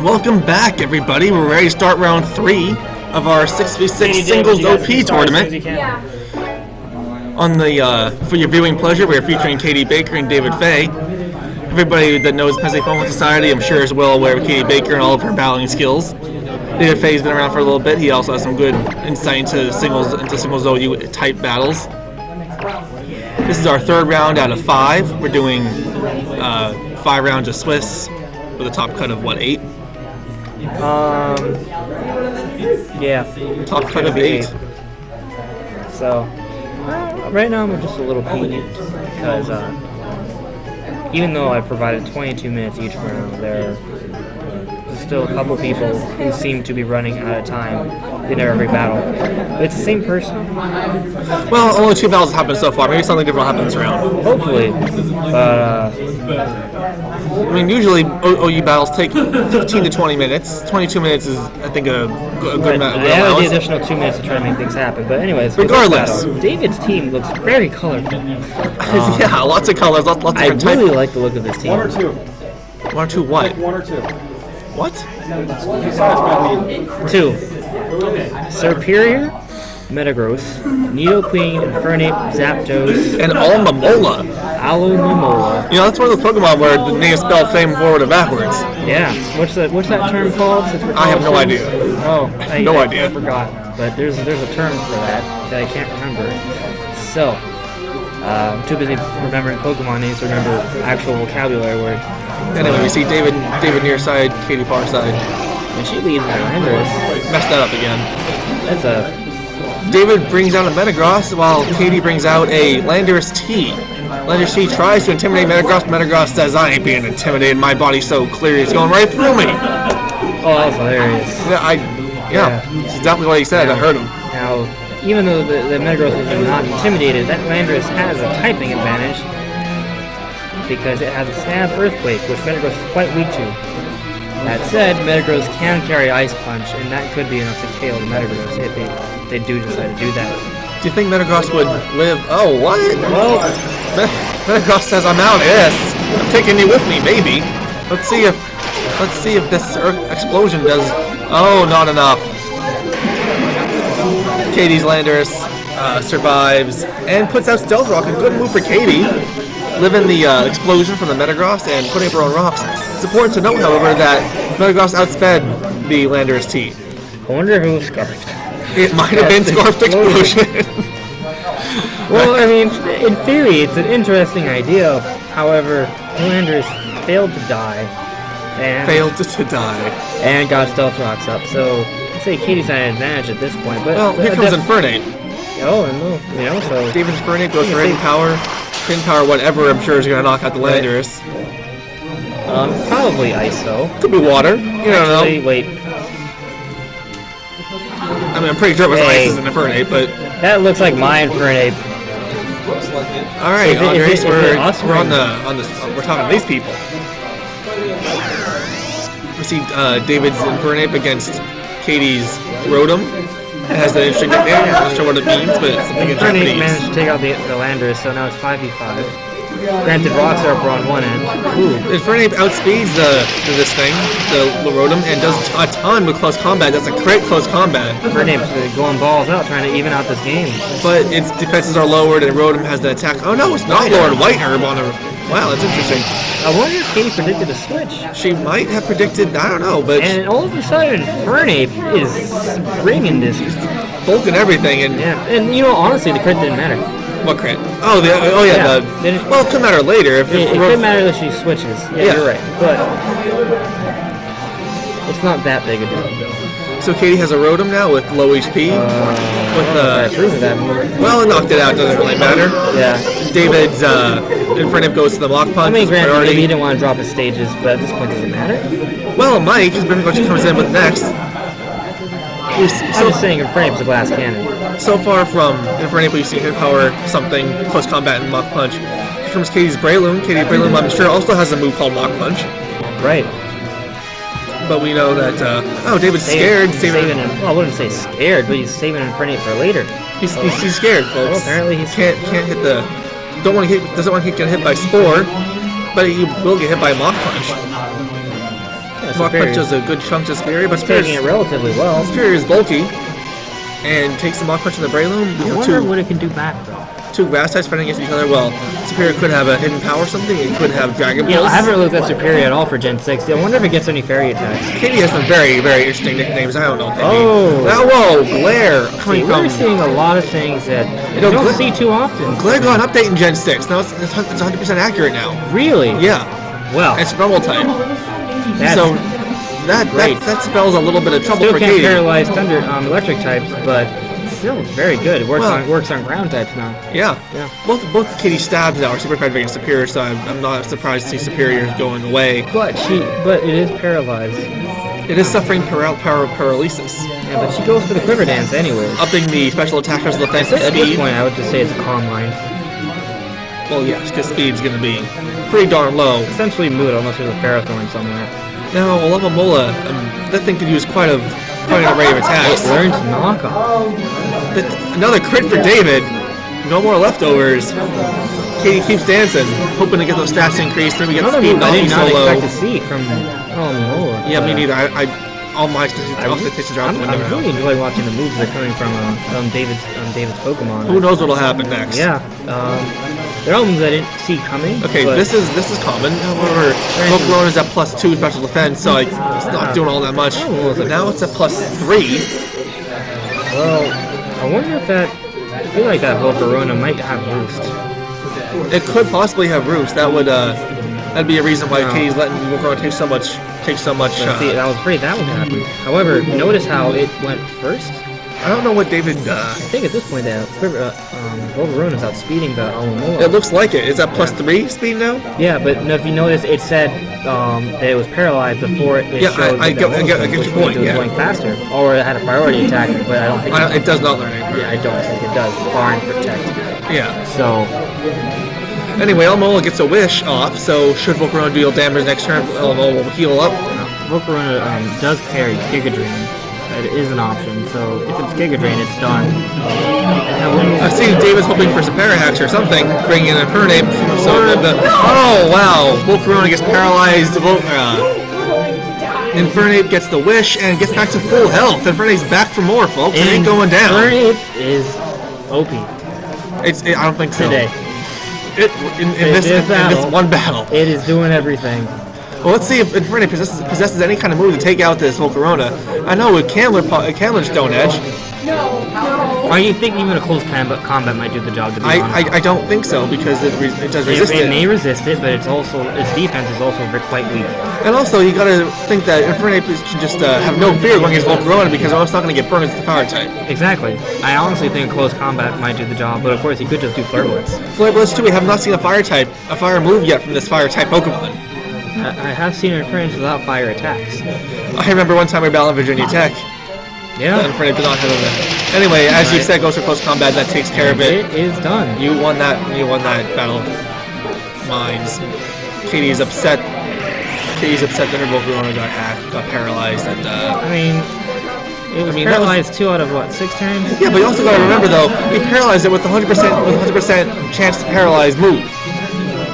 Welcome back, everybody. We're ready to start round 3 of our 6v6 Singles OP tournament. On the for your viewing pleasure, we're featuring Katie Baker and David Fay. Everybody that knows Pennsylvania Phone Society, I'm sure, is well aware of Katie Baker and all of her battling skills. David Fay's been around for a little bit. He also has some good insight into singles OU type battles. This is our third round out of 5. We're doing 5 rounds of Swiss with a top cut of what, 8? Yeah. Top cut of 8. So, right now I'm just a little peeved because even though I provided 22 minutes each round, there's still a couple people who seem to be running out of time in every battle. It's the same person. Well, only 2 battles have happened so far. Maybe something different will happen this round. Hopefully. I mean, usually OU battles take 15 to 20 minutes. 22 minutes is, I think, a good amount. I added the additional 2 minutes to try to make things happen. But anyways, regardless, David's team looks very colorful. Yeah, lots of colors, lots of different types. I really like the look of this team. 1 or 2. 1 or 2 what? 1 or 2. What? Besides my lead. 2. Superior, Metagross, Nidoqueen, Infernape, Zapdos, And Alomomola. Alomomola. You know, that's one of those Pokemon where the name is spelled same forward and backwards. Yeah. What's that term called? I have no idea. Oh, No idea. I forgot. But there's a term for that I can't remember. So, I'm too busy remembering Pokemon names to remember actual vocabulary words. Anyway, we see David near side, Katie far side. And she leads Landorus. Messed that up again. That's a... David brings out a Metagross while Katie brings out a Landorus T. Landorus T tries to intimidate Metagross. Metagross says, "I ain't being intimidated. My body's so clear, it's going right through me." Oh, that's hilarious. Yeah, that's exactly what he said. I heard him. Now, even though the Metagross is not intimidated, that Landorus has a typing advantage because it has a Stab Earthquake, which Metagross is quite weak to. That said, Metagross can carry Ice Punch, and that could be enough to KO the Metagross if they do decide to do that. Do you think Metagross would live? Oh, what? Well, Metagross says, "I'm out. Yes, I'm taking you with me, maybe." Let's see if this Earth explosion does. Oh, not enough. Katie's Landorus survives and puts out Stealth Rock. A good move for Katie. Living the explosion from the Metagross and putting up her own rocks. It's important to note, however, that Metagross outsped the Landorus T. I wonder who scarfed. It might have been Scarfed Explosion. Well, I mean, in theory, it's an interesting idea. However, Landorus failed to die. And got Stealth Rocks up. So, I'd say Katie's at an advantage at this point. But well, here comes Infernape. Oh, and so... David's Infernape goes for Rain Power. Pin Power, whatever, I'm sure is going to knock out the Landorus. Probably Ice, though. Could be Water. You don't know. Wait. I mean, I'm pretty sure it was Ice as an Infernape, but... That looks like my Infernape. Alright, Andres, we're talking to these people. We see David's Infernape against Katie's Rotom. It has an interesting nickname. I'm not sure what it means, but it's something in Japanese. Infernape managed to take out the Landorus, so now it's 5v5. Granted, rocks are up on one end. Ooh. Infernape outspeeds this thing, the Rotom, and does a ton with close combat. That's a great close combat. Infernape's going balls out, trying to even out this game. But its defenses are lowered, and Rotom has the attack. Oh no, it's not lowered. White Herb on her. Wow, that's interesting. I wonder if Katie predicted a switch. She might have predicted, I don't know, but... And all of a sudden, Infernape is bringing this. Bulk and everything, and... Yeah, and you know, honestly, the crit didn't matter. What crit? Oh, yeah. Well, it could matter later. It could matter if she switches. Yeah, you're right. But it's not that big a deal. So Katie has a Rotom now with low HP. Well, it knocked it out. Doesn't really matter. Yeah. David's Infernape goes to the Block Punch. I mean, granted, maybe he didn't want to drop his stages, but at this point, does it matter? Well, Mike is pretty much comes in with next. I'm just saying Infernape's a glass cannon. So far from Infernape, we've seen Hit Power, something, Close Combat, and Mach Punch. Here comes Katie's Breloom. Katie Breloom, I'm sure, also has a move called Mach Punch. Right. But we know that, David's scared. Saving him. Well, I wouldn't say scared, but he's saving Infernape for later. He's scared, folks. Well, apparently he can't hit the... Doesn't want to get hit by Spore, but he will get hit by Mach Punch. Mach Punch does a good chunk to Superior, but taking it relatively well. Superior is bulky and takes the Mach Punch in the Breloom. I wonder what it can do back though. Two grass types fighting against each other. Well, Superior could have a hidden power or something. It could have Dragon Pulse. Yeah, I haven't looked at Superior at all for Gen 6. I wonder if it gets any fairy attacks. Katie has some very, very interesting nicknames. I don't know what they Oh. mean. Whoa, Glare. We're seeing a lot of things that you don't see too often. Glare got an update in Gen 6. Now it's 100% accurate now. Really? Yeah. Well. It's normal type. So that spells a little bit of trouble for Katie. Still can't paralyze thunder electric types, but still it's very good. It works on ground types now. Yeah. Both Katie stabs now are super effective against Superior, so I'm not surprised to see Superior going away. But it is paralyzed. It is suffering paralysis. Yeah, but she goes for the quiver dance anyway. Upping the special attack versus defense At speed. this point, I would just say it's a calm mind. Well, yes, because speed's going to be pretty darn low. Essentially moot unless there's a Ferrothorn somewhere. Now, Mola, that thing could use quite an array of attacks. It learned to knock off. Another crit for David. No more leftovers. Katie keeps dancing, hoping to get those stats increased. Maybe get speed I did not solo. expect to see from Mola. Yeah, me neither. All my expectations are out the window now. I really enjoy watching the moves that are coming from David's Pokemon. Who knows what'll happen next? Yeah. There are moves I didn't see coming. Okay, this is common. However, Volcarona is at +2 special defense, so it's not doing all that much. But now it's at +3. Well, I wonder if I feel like that Volcarona might have Roost. It could possibly have Roost. That'd be a reason why Katie's letting Volcarona take so much. See, I was afraid that would happen. However, notice how it went first. I don't know what David. I think at this point that Volcarona's outspeeding the Alomola. It looks like it. Is that +3 speed now? Yeah, but if you notice, it said that it was paralyzed before it showed I get your point. It was going faster, or it had a priority attack, but I don't think it does not learn anything. Yeah, I don't think it does. Barring Protect. Yeah. So. Anyway, Alomola gets a wish off, so should Volcarona deal damage next turn, Alomola will heal up. Volcarona does carry Giga Drain. It is an option, so if it's Giga Drain, it's done. I see David's hoping for some Parahacks or something, bringing in Infernape. Oh wow, Volcarona gets paralyzed. Infernape gets the wish and gets back to full health. Infernape's back for more, folks. It ain't going down. Infernape is OP. I don't think so. Today. In this one battle. It is doing everything. Well, let's see if Infernape possesses any kind of move to take out this Volcarona. I know with Candler Stone Edge. Or you think even a close combat might do the job, to be honest? I don't think so, because it does resist it. It may resist it, but its defense is also quite weak. And also, you gotta think that Infernape should just have no fear going against Volcarona, because it's not gonna get burned as the power type. Exactly. I honestly think close combat might do the job, but of course, he could just do Flare Blitz. Flare Blitz too, we have not seen a fire move yet from this fire type Pokemon. I have seen Infernape without fire attacks. I remember one time we battled Virginia Tech. Yeah. Infernape did not have it. Anyway, as you said, goes for close combat. That takes care of it. It is done. You won that battle of minds. Katie's upset. That her Volcarona got paralyzed, and it was paralyzed 2 out of 6 turns. Yeah, but you also got to remember though, he paralyzed it with 100% chance to paralyze move.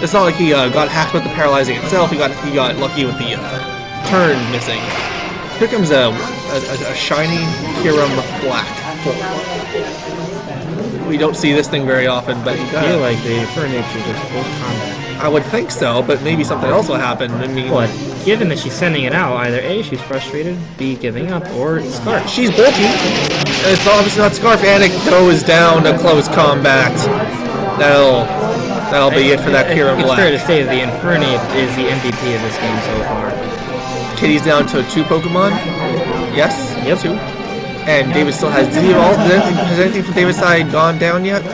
It's not like he got hacked with the paralyzing itself. He got lucky with the turn missing. Here comes a shiny Kyurem Black form. We don't see this thing very often, but you feel like the Infernape should just close combat. I would think so, but maybe something else will happen. But given that she's sending it out, either A, she's frustrated, B, giving up, or Scarf. She's bulky. And it's obviously not Scarf, and it goes down to close combat. That'll be it for that Kyurem Black. It's fair to say that the Infernape is the MVP of this game so far. Kitty's down to 2 Pokemon. Yes? Yep. 2. And David still has. Has anything from David's side gone down yet?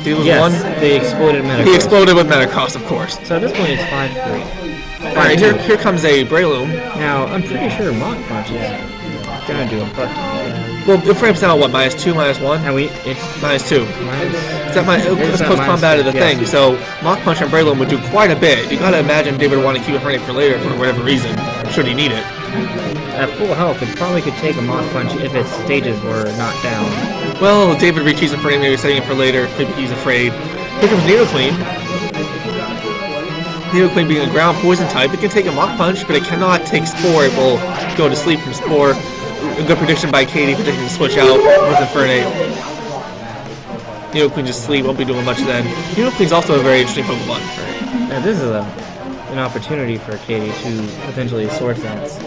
Yes, 1? They exploded Metagross. He exploded with Metagross, of course. So at this point it's 5-3. Alright, here comes a Breloom. Now, I'm pretty sure Mach Punch is gonna do a butt. Well, the frame's now what, -2, -1? And it's -2. It's close combat of the thing, so Mach Punch and Breloom would do quite a bit. You gotta imagine David would want to keep it for later for whatever reason, should he need it. At full health, it probably could take a Mach Punch if its stages were not down. Well, David retreats it for him, maybe setting it for later, maybe he's afraid. Here comes Nidoqueen. Neoqueen being a ground poison type, it can take a Mach Punch, but it cannot take Spore. It will go to sleep from Spore. A good prediction by Katie, predicting to switch out with Infernape. Neoqueen just sleep, won't be doing much then. Neoqueen's also a very interesting Pokemon. Now this is an opportunity for Katie to potentially Swords Dance.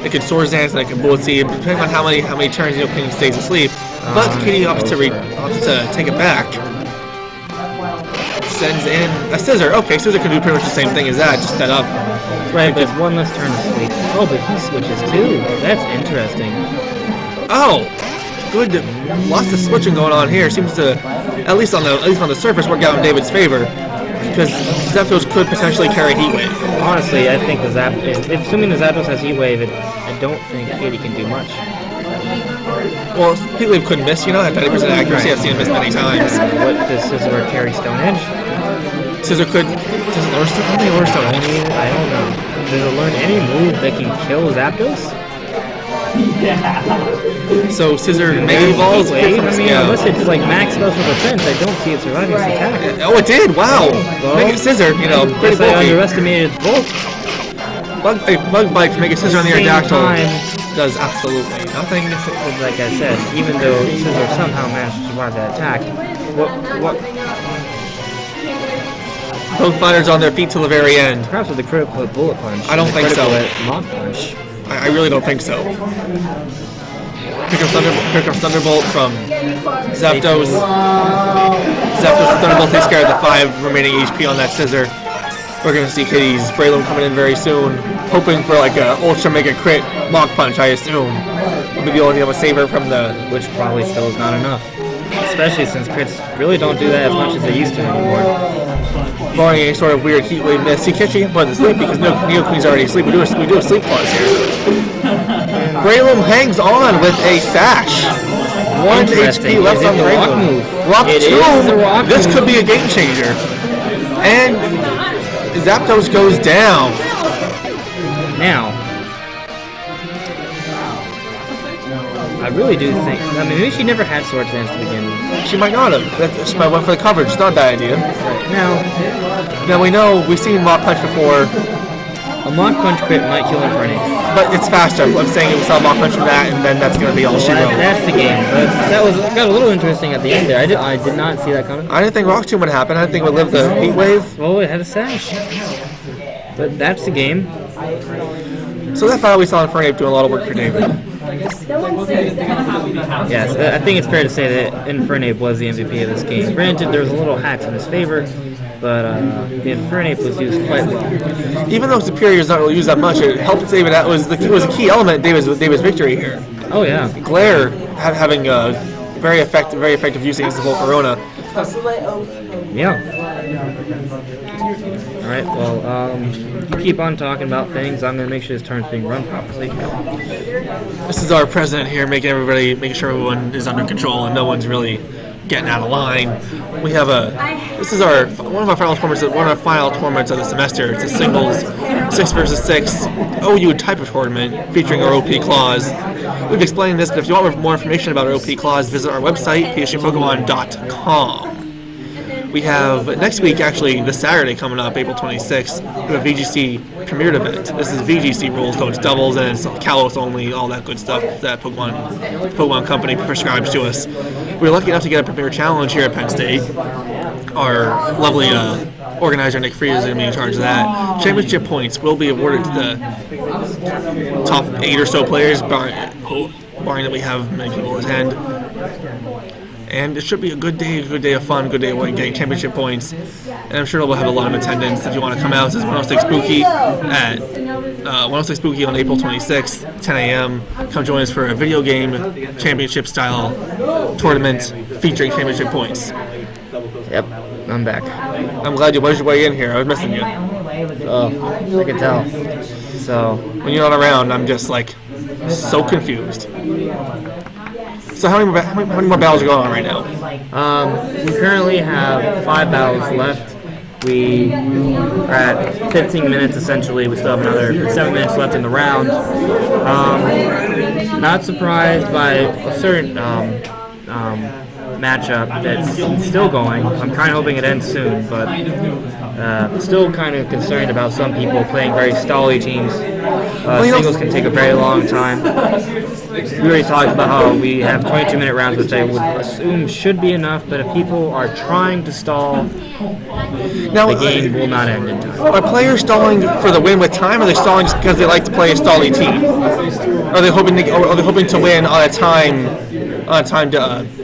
It can Swords Dance and it can Bullet Seed, depending on how many turns Neoqueen stays asleep. But Katie opts to take it back. Sends in a Scissor. Okay, Scissor can do pretty much the same thing as that, just set up. Right, but it's one less turn to sleep. Oh, but he switches too. That's interesting. Oh, good. Lots of switching going on here. Seems to, at least on the surface, work out in David's favor. Because Zapdos could potentially carry Heat Wave. Honestly, I think assuming the Zapdos has Heat Wave, I don't think Katie can do much. Well, Heat Wave couldn't miss, at 90% accuracy. I've seen it miss many times. What does Scizor carry? Stone Edge? Scissor could. Does it learn Stone Edge? I don't know. Does it learn any move that can kill Zapdos? So Scissor Mega Evolves. Unless it's like max special defense, I don't see it surviving this attack. Oh, it did! Wow! Well, Mega Scissor, pretty bulky. I underestimated its bulk. Bug Bite to make a Scissor on the Aerodactyl does absolutely nothing. Like I said, even though Scissor somehow managed to survive that attack, what? Both fighters on their feet till the very end. Perhaps with the critical Bullet Punch. I don't think so. Mach Punch. I really don't think so. Here comes Thunderbolt from Zapdos. Zapdos Thunderbolt takes care of the 5 remaining HP on that Scissor. We're going to see Katie's Breloom coming in very soon, hoping for like a Ultra Mega Crit Mach Punch, I assume. Will be the only thing to save her from the... Which probably still is not enough. Especially since crits really don't do that as much as they used to anymore. Barring any sort of weird Heat Wave miss. See, Kitchi can put to sleep because Neoqueen's already asleep. We do a sleep pause here. Breloom hangs on with a Sash. 1 HP left on Breloom. Rock Tomb. This could be a game changer. And Zapdos goes down. Now, I really do think. Maybe she never had Swords Dance to begin with. She might not have. She might went for the coverage. It's not a bad idea. Right. Now we know we've seen Mach Punch before. A Mach Punch crit might kill Infernape. But it's faster. I'm saying we saw Mach Punch from that, and then that's going to be all she wrote. That's the game. But that got a little interesting at the end there. I did not see that coming. I didn't think Rock Tomb would happen. I didn't think it would live the Heat Wave. Well, it had a Sash. But that's the game. So that final we saw Infernape doing a lot of work for David. Yes, I think it's fair to say that Infernape was the MVP of this game. Granted, there was a little hacks in his favor, but the Infernape was used quite well. Even though Superior is not really used that much, it helped David. That was a key element in David's victory here. Oh yeah, Glare having very effective use against the Volcarona. Yeah. All right. Well, you keep on talking about things. I'm gonna make sure this turn's being run properly. This is our president here, making sure everyone is under control and no one's really getting out of line. We have this is one of our final tournaments of the semester. It's a singles 6 versus 6 OU type of tournament featuring our OP Claws. We've explained this, but if you want more information about our OP Claws, visit our website, psgpokemon.com. We have next week, actually, this Saturday coming up, April 26th, we have a VGC premiered event. This is VGC rules, so it's doubles and it's Kalos only, all that good stuff that Pokemon Company prescribes to us. We were lucky enough to get a premier challenge here at Penn State. Our lovely organizer, Nick Freed, is going to be in charge of that. Championship points will be awarded to the top 8 or so players, barring that we have many people attend. And it should be a good day of fun, good day of getting championship points. And I'm sure we'll have a lot of attendance. If you want to come out, this is 106 Spooky at 106 Spooky on April 26th, 10 a.m. Come join us for a video game championship-style tournament featuring championship points. Yep, I'm back. I'm glad you buzzed your way in here. I was missing you. Oh, I can tell. So when you're not around, I'm just like so confused. So how many more battles are going on right now? We currently have 5 battles left. We are at 15 minutes essentially. We still have another 7 minutes left in the round. Not surprised by a certain matchup that's still going. I'm kind of hoping it ends soon, but Still kind of concerned about some people playing very stally teams. you know- Singles can take a very long time. We already talked about how we have 22-minute rounds, which I would assume should be enough, but if people are trying to stall, Now, the game will not end in time. are players stalling for the win with time, or are they stalling just because they like to play a stally team? Are they hoping to win on a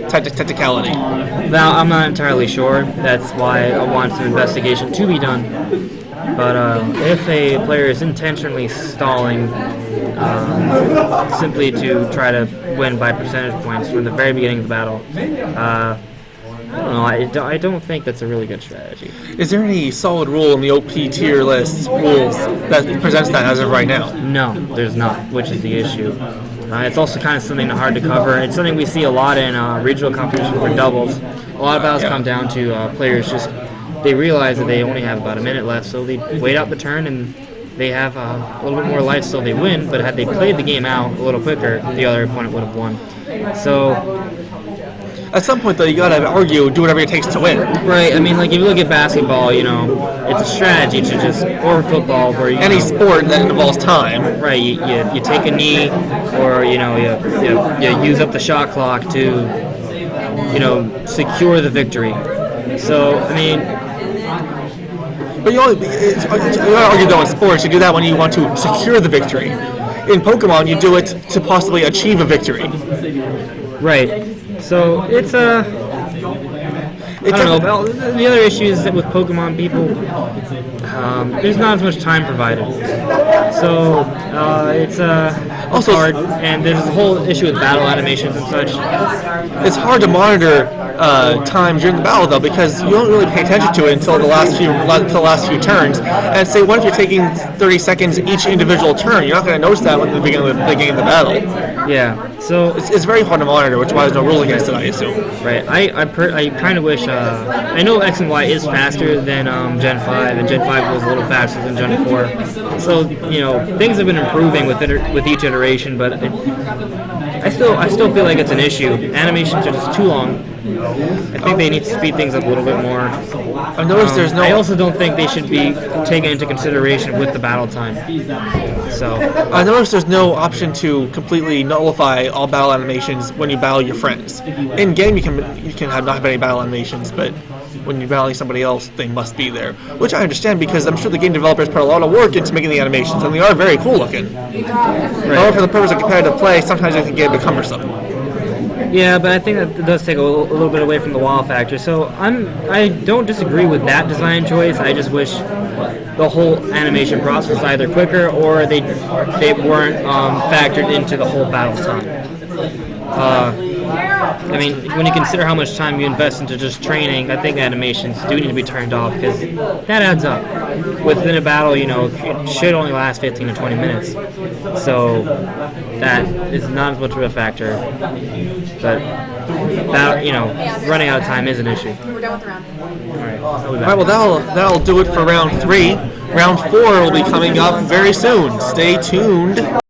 technicality? Now, I'm not entirely sure. That's why I want some investigation to be done. But if a player is intentionally stalling simply to try to win by percentage points from the very beginning of the battle, I don't know. I don't think that's a really good strategy. Is there any solid rule in the OP tier list rules that presents that as of right now? No, there's not, which is the issue. It's also kind of something hard to cover. It's something we see a lot in regional competition for doubles. A lot of battles come down to players they realize that they only have about a minute left, so they wait out the turn and they have a little bit more life, so they win. But had they played the game out a little quicker, the other opponent would have won. So at some point, though, you gotta argue, do whatever it takes to win. right, I mean, like if you look at basketball, it's a strategy to or football where Any sport that involves time. right, you take a knee, or you use up the shot clock to secure the victory. So I mean. But you gotta argue, though, in sports, you do that when you want to secure the victory. In Pokemon, you do it to possibly achieve a victory. Right. So it's I don't know. The other issue is that with Pokemon people, there's not as much time provided. So it's Also, hard, and there's a whole issue with battle animations and such. It's hard to monitor time during the battle, though, because you don't really pay attention to it until the last few turns. And say, what if you're taking 30 seconds each individual turn? You're not going to notice that when the beginning of the battle. Yeah. So it's very hard to monitor, which is why there's no rule against it, I assume. right. I kind of wish. I know X and Y is faster than Gen 5, and Gen 5 was a little faster than Gen 4. So things have been improving with each iteration, but I still feel like it's an issue. Animations are just too long. I think they need to speed things up a little bit more. I noticed there's no. I also don't think they should be taken into consideration with the battle time. So I noticed there's no option to completely nullify all battle animations when you battle your friends. In game, you can not have any battle animations, but when you're battling somebody else, they must be there. Which I understand, because I'm sure the game developers put a lot of work into making the animations, and they are very cool looking. However, for the purpose of competitive play, sometimes it can get a bit cumbersome. yeah, but I think that does take a little bit away from the wow factor. So I don't disagree with that design choice. I just wish the whole animation process was either quicker or they weren't factored into the whole battle time. I mean, when you consider how much time you invest into just training, I think animations do need to be turned off, because that adds up. Within a battle, it should only last 15 to 20 minutes. So that is not as much of a factor. But running out of time is an issue. We're done with the round. All Alright, well, that'll do it for round 3. Round 4 will be coming up very soon. Stay tuned.